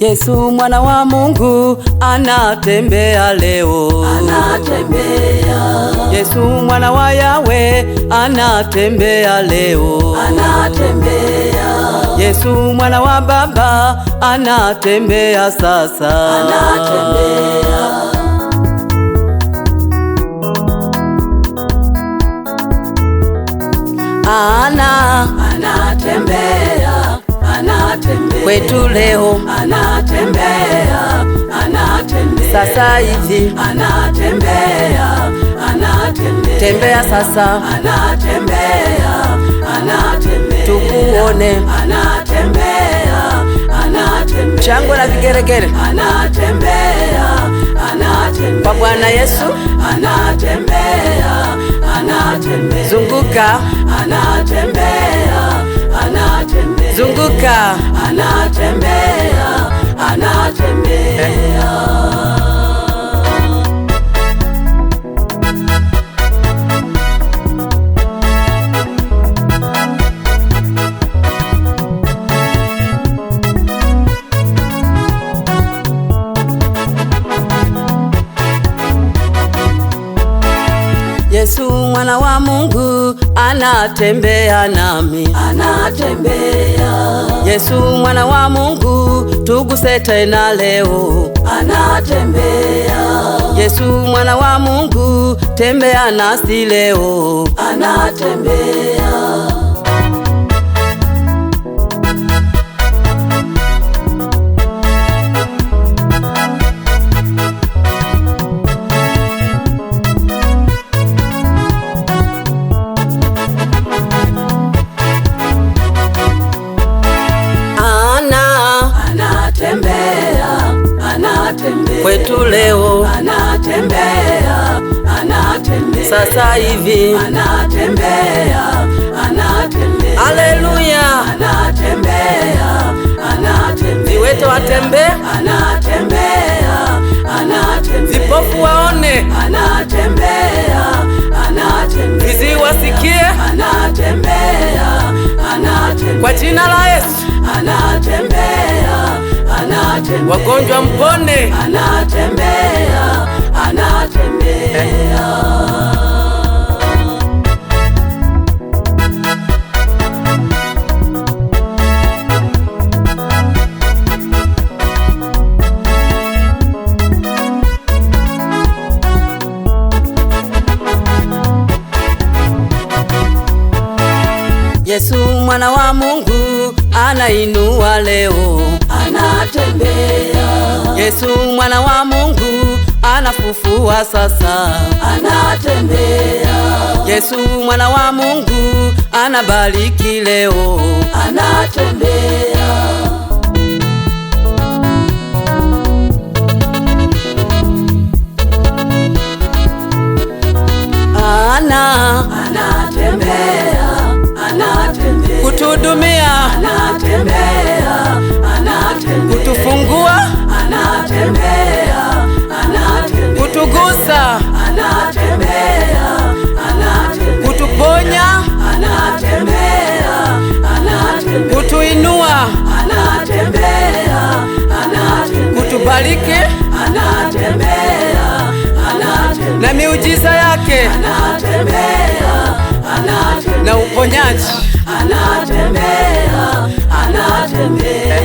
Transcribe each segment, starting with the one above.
Yesu mwana wa Mungu anatembea leo, anatembea. Yesu mwana wa Yawe anatembea leo, anatembea. Yesu mwana wa Baba anatembea sasa, anatembea. Anatembea, anatembea kwetu leo, anatembea, anatembea sasa hivi, anatembea, anatembea tembea sasa, anatembea, anatembea tukuone, anatembea, anatembea shangwe na vigeregere, anatembea, anatembea kwa Bwana Yesu, anatembea, anatembea zunguka, anatembea, anatembea zunguka, anatembea, anatembea. Yesu mwana wa Mungu anatembea nami, anatembea. Yesu mwana wa Mungu tuguse tena leo, anatembea. Yesu mwana wa Mungu tembea nasi leo, anatembea. kwetu leo, anatembea, anatembea sasa hivi, anatembea, anatembea haleluya, anatembea, anatembea viwete watembee, anatembea, anatembea vipofu waone, anatembea, anatembea viziwi wasikie, anatembea, anatembea kwa jina la Yesu, anatembea, anatembea wagonjwa mpone, anatembea, anatembea Yesu mwana wa Mungu anainua leo, anatembea. Yesu mwana wa Mungu anafufua sasa, anatembea. Yesu mwana wa Mungu anabariki leo, anatembea. anatembea, anatembea kutuhudumia, anatembea, anatembea kutufungua, anatembea, anatembea kutugusa, anatembea, anatembea kutuponya, anatembea, anatembea kutuinua, anatembea, anatembea kutubariki, anatembea, anatembea na miujiza yake, anatembea, anatembea na uponyaji, anatembea, anatembea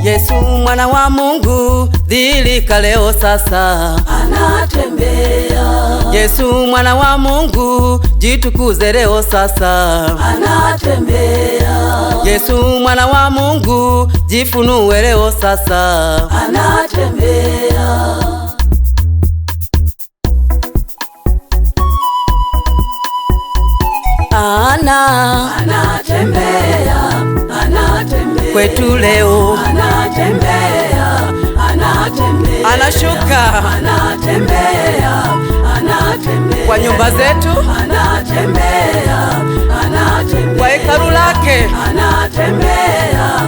Yesu mwana wa Mungu dhilika leo sasa, anatembea. Yesu mwana wa Mungu jitukuze leo sasa, anatembea. Yesu mwana wa Mungu jifunue leo sasa, anatembea. Bwana anatembea, anatembea kwetu leo, anatembea, anatembea anashuka anatembea, anatembea kwa nyumba zetu, anatembea, anatembea kwa hekalu lake, anatembea,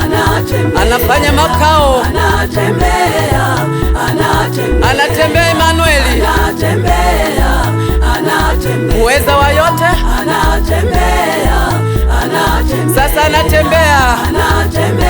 anatembea anafanya makao, anatembea, anatembea anatembea Emanueli, anatembea, anatembea muweza wa yote, anatembea, anatembea sasa anatembea, anatembea